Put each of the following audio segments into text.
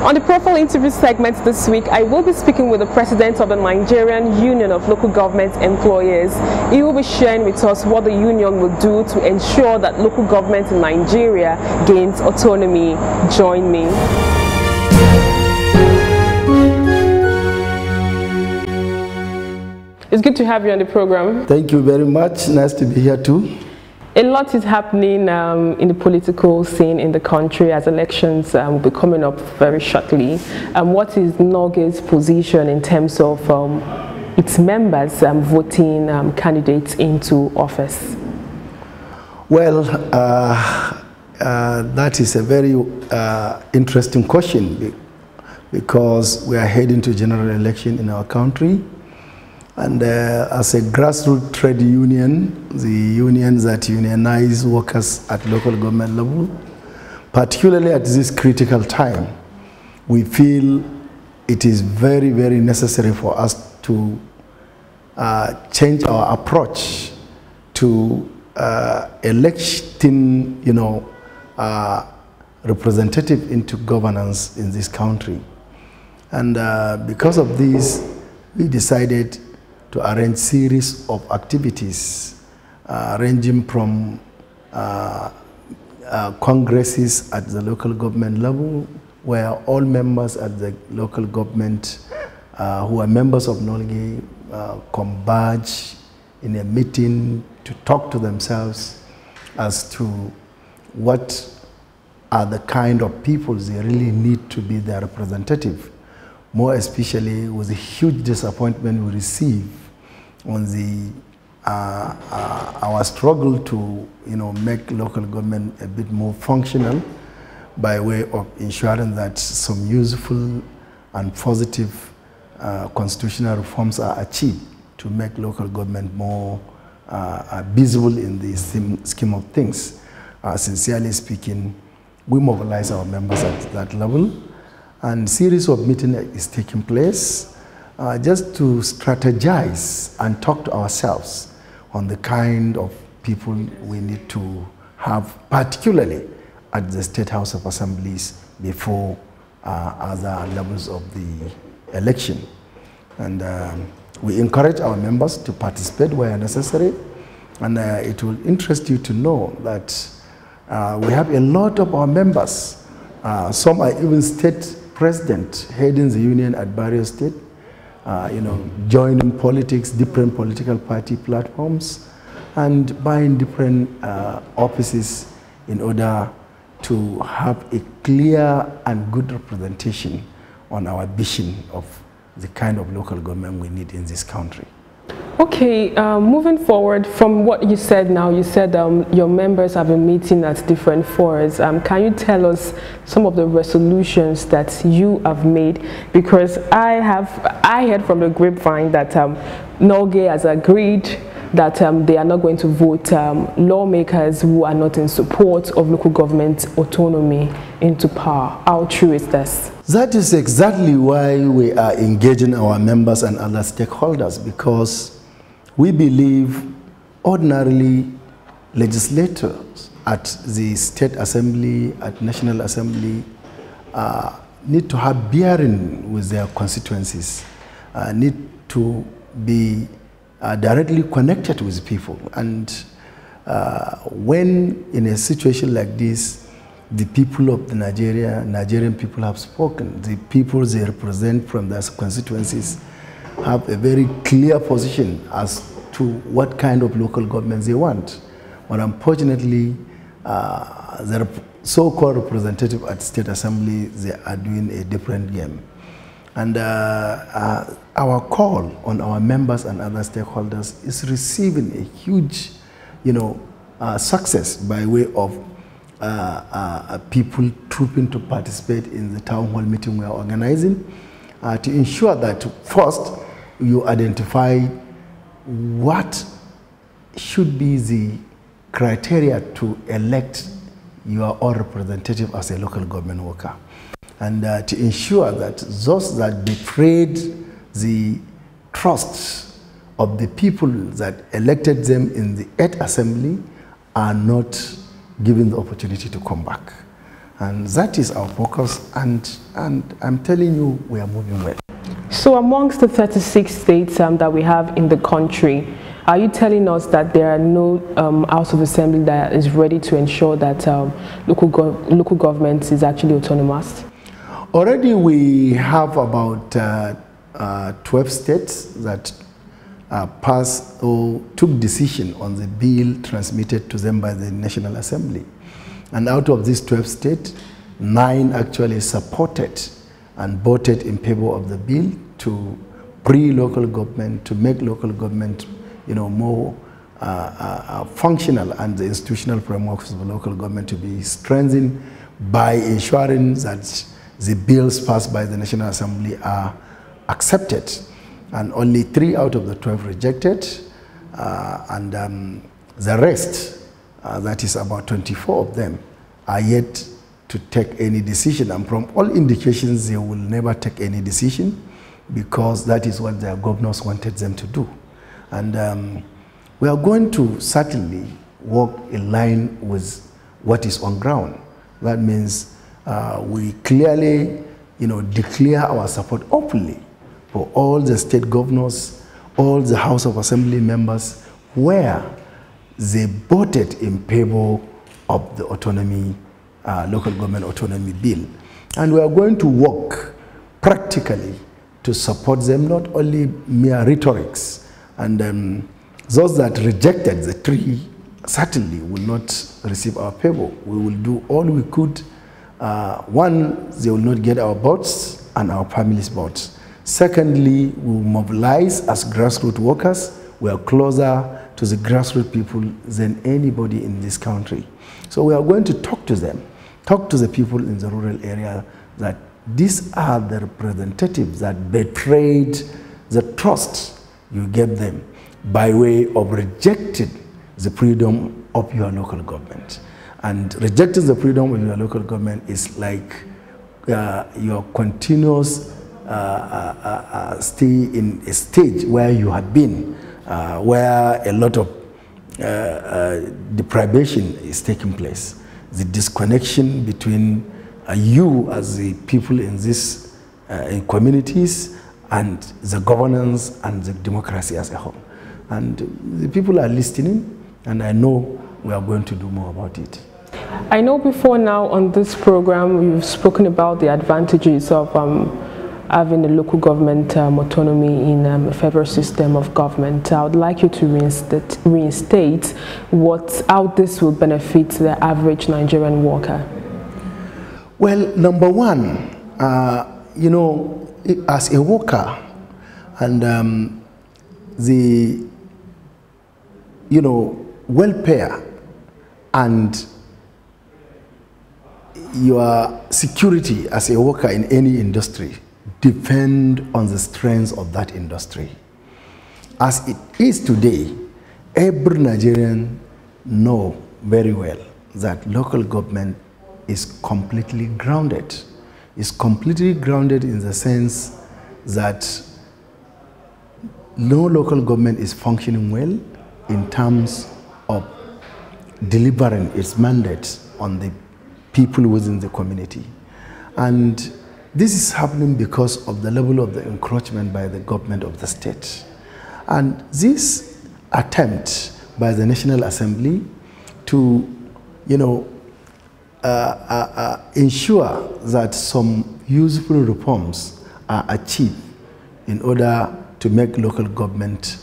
On the profile interview segment this week, I will be speaking with the president of the Nigerian Union of Local Government Employers. He will be sharing with us what the union will do to ensure that local government in Nigeria gains autonomy. Join me. It's good to have you on the program. Thank you very much. Nice to be here too. A lot is happening in the political scene in the country as elections will be coming up very shortly. What is Nagas' position in terms of its members voting candidates into office? Well, that is a very interesting question because we are heading to general election in our country. And as a grassroots trade union, the unions that unionize workers at local government level, particularly at this critical time, we feel it is very, very necessary for us to change our approach to electing, representative into governance in this country. And because of this, we decided to arrange series of activities ranging from congresses at the local government level, where all members at the local government who are members of NOLGI converge in a meeting to talk to themselves as to what are the kind of people they really need to be their representative. More especially with the huge disappointment we receive on the our struggle to make local government a bit more functional by way of ensuring that some useful and positive constitutional reforms are achieved to make local government more visible in the scheme of things. Sincerely speaking, we mobilize our members at that level, and series of meetings is taking place just to strategize and talk to ourselves on the kind of people we need to have, particularly at the State House of Assemblies before other levels of the election. And we encourage our members to participate where necessary, and it will interest you to know that we have a lot of our members. Some are even state president heading the union at various states, joining politics, different political party platforms, and buying different offices in order to have a clear and good representation on our vision of the kind of local government we need in this country. Okay, moving forward from what you said now, you said your members have been meeting at different forums. Can you tell us some of the resolutions that you have made? Because I heard from the grapevine that Nagas has agreed that they are not going to vote lawmakers who are not in support of local government autonomy into power. How true is this? That is exactly why we are engaging our members and other stakeholders, because we believe ordinarily legislators at the State Assembly, at National Assembly, need to have bearing with their constituencies, need to be directly connected with people. And when in a situation like this, the people of the Nigerian people have spoken. The people they represent from their constituencies have a very clear position as to what kind of local government they want. But unfortunately, the so-called representative at State Assembly, they are doing a different game. And our call on our members and other stakeholders is receiving a huge, success by way of people trooping to participate in the town hall meeting we are organizing to ensure that first you identify what should be the criteria to elect your own representative as a local government worker, and to ensure that those that betrayed the trust of the people that elected them in the 8th Assembly are not given the opportunity to come back. And that is our focus, and I'm telling you, we are moving well. So amongst the 36 states that we have in the country, are you telling us that there are no House of Assembly that is ready to ensure that local government is actually autonomous? Already we have about 12 states that passed or took decision on the bill transmitted to them by the National Assembly. And out of these 12 states, 9 actually supported and voted in favor of the bill to free local government, to make local government, more functional, and the institutional frameworks of the local government to be strengthened by ensuring that the bills passed by the National Assembly are accepted. And only 3 out of the 12 rejected, and the rest, that is about 24 of them, are yet to take any decision. And from all indications, they will never take any decision, because that is what their governors wanted them to do. And we are going to certainly work in line with what is on ground. That means we clearly, declare our support openly for all the state governors, all the House of Assembly members, where they voted in favor of the autonomy, local government autonomy bill. And we are going to work practically to support them, not only mere rhetorics. And those that rejected the 3 certainly will not receive our favor. We will do all we could. One, they will not get our votes and our families' votes. Secondly, we will mobilize as grassroots workers. We are closer to the grassroots people than anybody in this country. So we are going to talk to them, talk to the people in the rural area, that these are the representatives that betrayed the trust you gave them by way of rejecting the freedom of your local government. And rejecting the freedom of your local government is like your continuous stay in a stage where you have been, where a lot of deprivation is taking place. The disconnection between you as the people in these communities and the governance and the democracy as a whole. And the people are listening, and I know we are going to do more about it. I know before now on this program we've spoken about the advantages of having a local government autonomy in a federal system of government. I would like you to reinstate how this will benefit the average Nigerian worker. Well, number one, as a worker, and the welfare and your security as a worker in any industry depend on the strength of that industry. As it is today, every Nigerian knows very well that local government is completely grounded. It's completely grounded in the sense that no local government is functioning well in terms of delivering its mandate on the people within the community. And this is happening because of the level of the encroachment by the government of the state. And this attempt by the National Assembly to, ensure that some useful reforms are achieved in order to make local government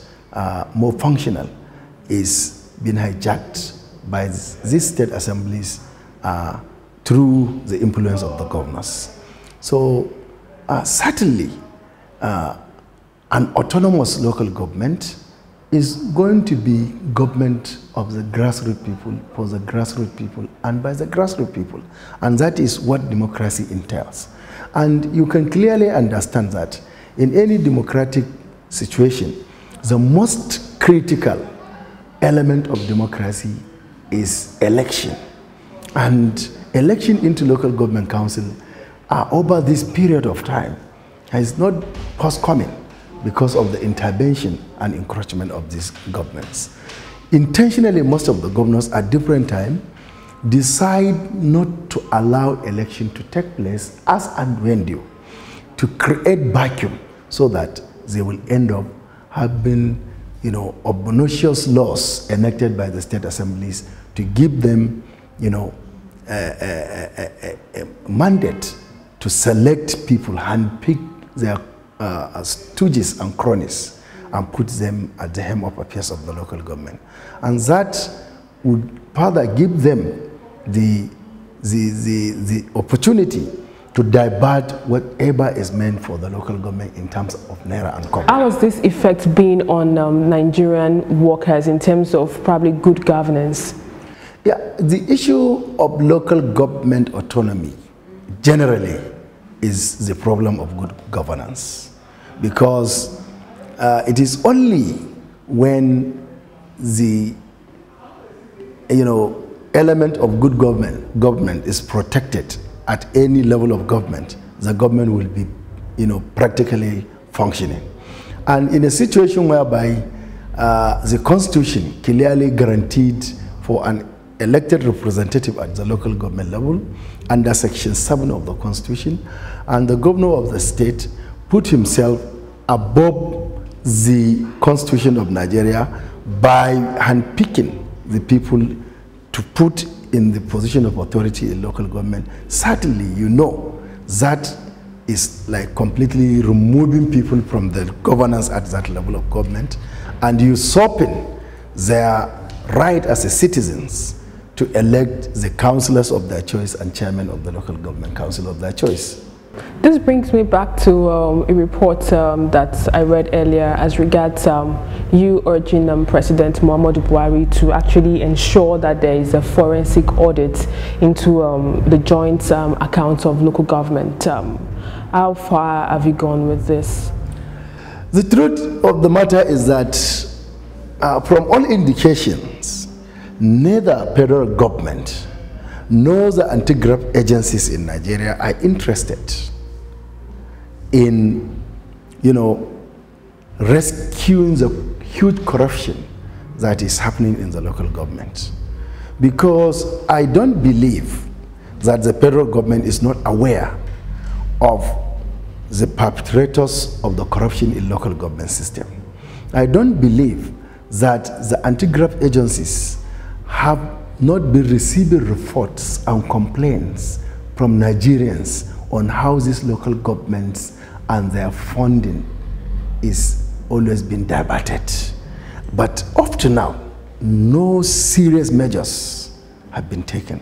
more functional is being hijacked by these state assemblies through the influence of the governors. So certainly an autonomous local government is going to be government of the grassroots people, for the grassroots people, and by the grassroots people. And that is what democracy entails. And you can clearly understand that in any democratic situation, the most critical element of democracy is election. And election into local government council over this period of time has not forthcoming because of the intervention and encroachment of these governments. Intentionally, most of the governors at different times decide not to allow election to take place as and when due, to create vacuum so that they will end up having, obnoxious laws enacted by the state assemblies to give them, a mandate to select people, handpick their stooges and cronies and put them at the hem of affairs of the local government. And that would further give them the opportunity to divert whatever is meant for the local government in terms of naira and kobo. How has this effect been on Nigerian workers in terms of probably good governance? Yeah, the issue of local government autonomy generally is the problem of good governance, because it is only when the element of good government is protected at any level of government, the government will be, practically functioning. And in a situation whereby the Constitution clearly guaranteed for an elected representative at the local government level under Section 7 of the Constitution, and the governor of the state put himself above the Constitution of Nigeria by handpicking the people to put in the position of authority in local government. Certainly, that is like completely removing people from the governance at that level of government and usurping their right as citizens to elect the councillors of their choice and chairman of the local government council of their choice. This brings me back to a report that I read earlier as regards you urging President Muhammadu Buhari to actually ensure that there is a forensic audit into the joint accounts of local government. How far have you gone with this? The truth of the matter is that from all indications, neither federal government nor the anti-graft agencies in Nigeria are interested in, rescuing the huge corruption that is happening in the local government. Because I don't believe that the federal government is not aware of the perpetrators of the corruption in local government system. I don't believe that the anti-graft agencies have not been receiving reports and complaints from Nigerians on how these local governments and their funding is always been diverted. But up to now, no serious measures have been taken.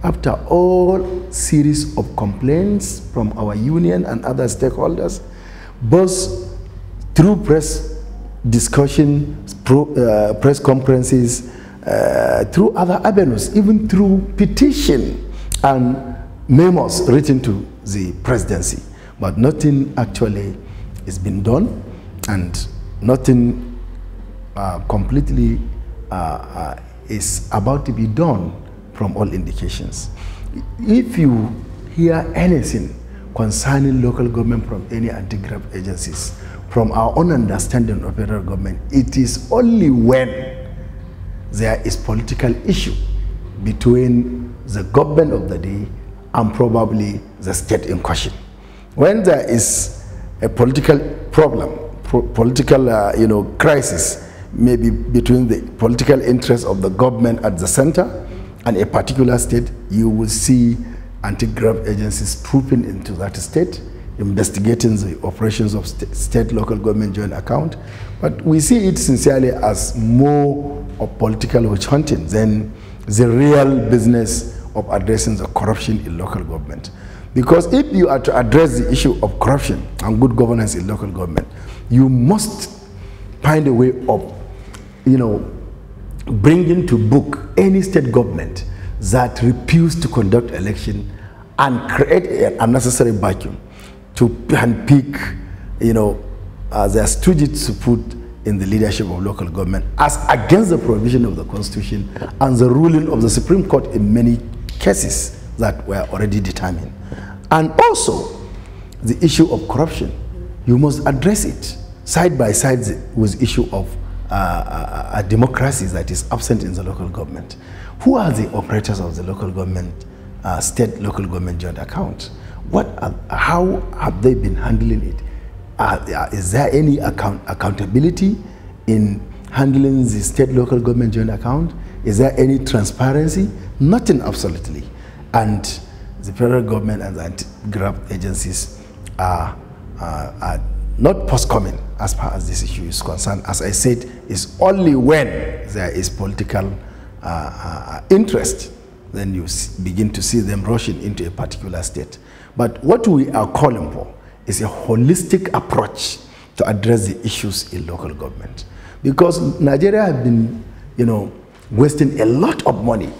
After all series of complaints from our union and other stakeholders, both through press discussions, press conferences, through other avenues, even through petition and memos written to the presidency. But nothing actually is being done, and nothing completely is about to be done from all indications. If you hear anything concerning local government from any anti-graft agencies, from our own understanding of federal government, it is only when there is political issue between the government of the day and probably the state in question. When there is a political problem, political crisis, maybe between the political interests of the government at the center and a particular state, you will see anti-graft agencies trooping into that state, investigating the operations of state local government joint account. But we see it sincerely as more of political witch hunting than the real business of addressing the corruption in local government. Because if you are to address the issue of corruption and good governance in local government, you must find a way of, bringing to book any state government that refuse to conduct election and create an unnecessary vacuum to handpick, their stooges to put in the leadership of local government, as against the provision of the Constitution and the ruling of the Supreme Court in many cases that were already determined. And also, the issue of corruption, you must address it side by side with the issue of a democracy that is absent in the local government. Who are the operators of the local government, state local government joint account? How have they been handling it? Is there any accountability in handling the state local government joint account? Is there any transparency? Nothing, absolutely. And the federal government and the anti-graft agencies are not forthcoming as far as this issue is concerned. As I said, it's only when there is political interest then you begin to see them rushing into a particular state. But what we are calling for is a holistic approach to address the issues in local government. Because Nigeria has been, wasting a lot of money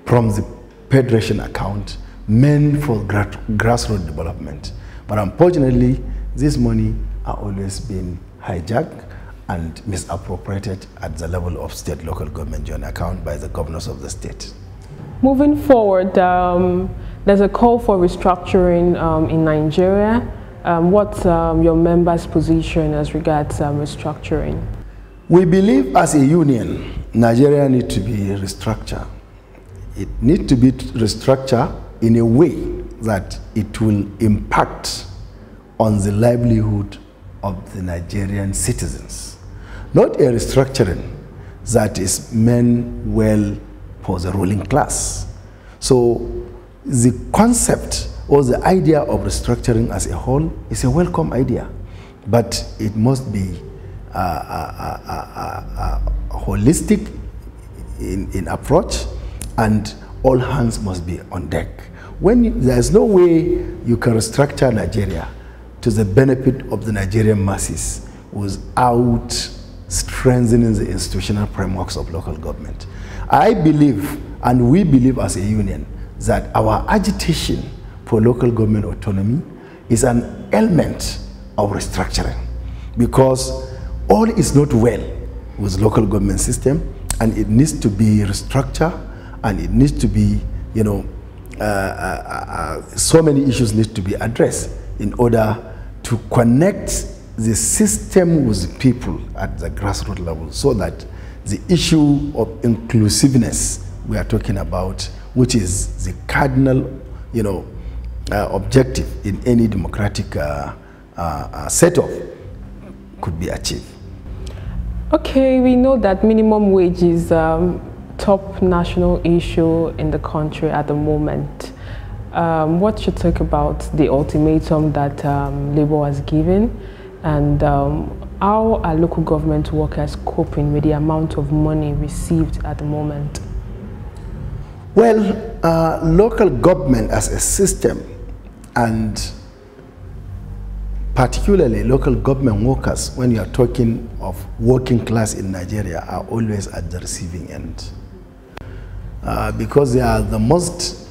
from the federation account meant for grassroots development. But unfortunately, this money are always being hijacked and misappropriated at the level of state local government joint account by the governors of the state. Moving forward, there's a call for restructuring in Nigeria. What's your members' position as regards restructuring? We believe as a union, Nigeria needs to be restructured. It needs to be restructured in a way that it will impact on the livelihood of the Nigerian citizens. Not a restructuring that is meant well for the ruling class. So the concept or the idea of restructuring as a whole is a welcome idea, but it must be holistic in approach, and all hands must be on deck. There's no way you can restructure Nigeria to the benefit of the Nigerian masses without strengthening the institutional frameworks of local government. I believe, and we believe as a union, that our agitation for local government autonomy is an element of restructuring, because all is not well with local government system, and it needs to be restructured, and it needs to be, so many issues need to be addressed in order to connect the system with the people at the grassroots level, so that the issue of inclusiveness we are talking about, which is the cardinal, objective in any democratic setup, could be achieved. Okay, we know that minimum wage is top national issue in the country at the moment. What you talk about the ultimatum that Labour has given, and how are local government workers coping with the amount of money received at the moment? Well, local government as a system, and particularly local government workers, when you are talking of working class in Nigeria, are always at the receiving end. Because they are the most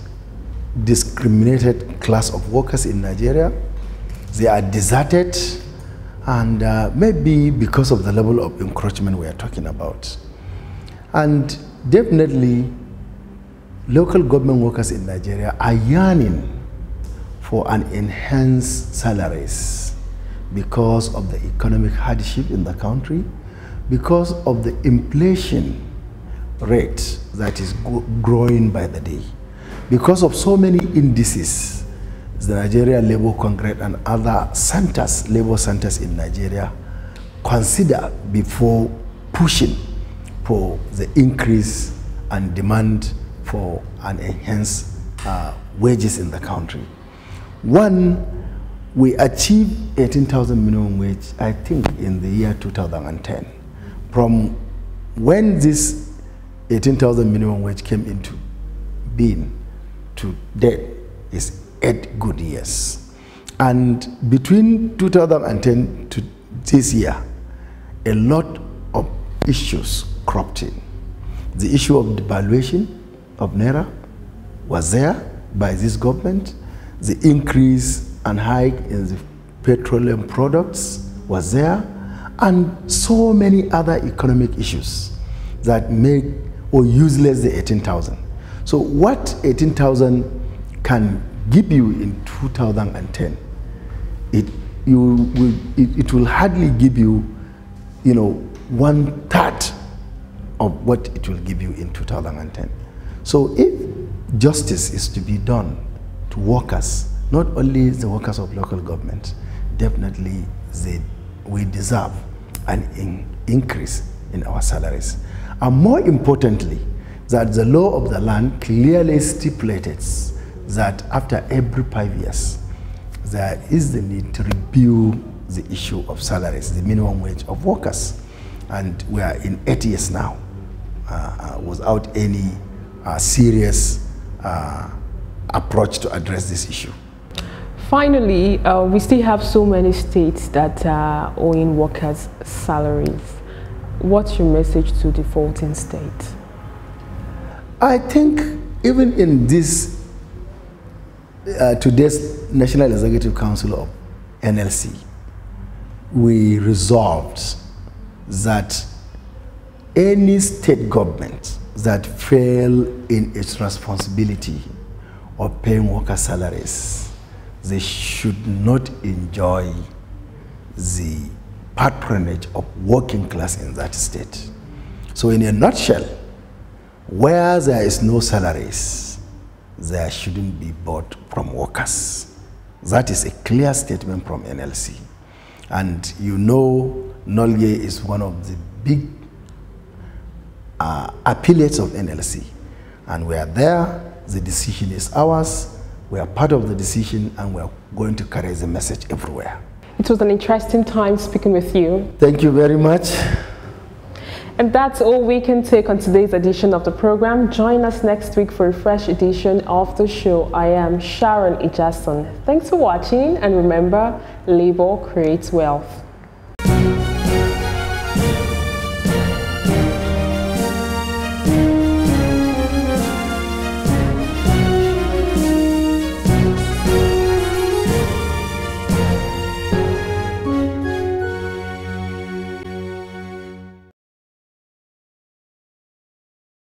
discriminated class of workers in Nigeria. They are deserted, and maybe because of the level of encroachment we are talking about. And definitely, local government workers in Nigeria are yearning for an enhanced salaries because of the economic hardship in the country, because of the inflation rate that is growing by the day, because of so many indices. The Nigeria Labour Congress and other centers, labor centers in Nigeria, consider before pushing for the increase and demand for an enhanced wages in the country. One, we achieved 18,000 minimum wage, I think, in the year 2010. From when this 18,000 minimum wage came into being to date is 8 good years. And between 2010 to this year, a lot of issues cropped in. The issue of devaluation of Naira was there by this government. The increase and hike in the petroleum products was there, and so many other economic issues that make or useless the 18,000. So what 18,000 can give you in 2010, it will hardly give you, 1/3 of what it will give you in 2010. So if justice is to be done to workers, not only the workers of local government, definitely we deserve an increase in our salaries. And more importantly, that the law of the land clearly stipulated that after every 5 years, there is the need to review the issue of salaries, the minimum wage of workers. And we are in 8 years now without any serious approach to address this issue. Finally, we still have so many states that are owing workers salaries. What's your message to defaulting states? I think even in this today's National Executive Council of NLC, we resolved that any state government that fail in its responsibility of paying worker salaries, they should not enjoy the patronage of working class in that state. So in a nutshell, where there is no salaries, there shouldn't be bought from workers. That is a clear statement from NLC. And you know, Nolge is one of the big affiliates of NLC. And we are there, the decision is ours, we are part of the decision, and we are going to carry the message everywhere. It was an interesting time speaking with you. Thank you very much. And that's all we can take on today's edition of the program. Join us next week for a fresh edition of the show. I am Sharon Ijason. Thanks for watching, and remember, labor creates wealth.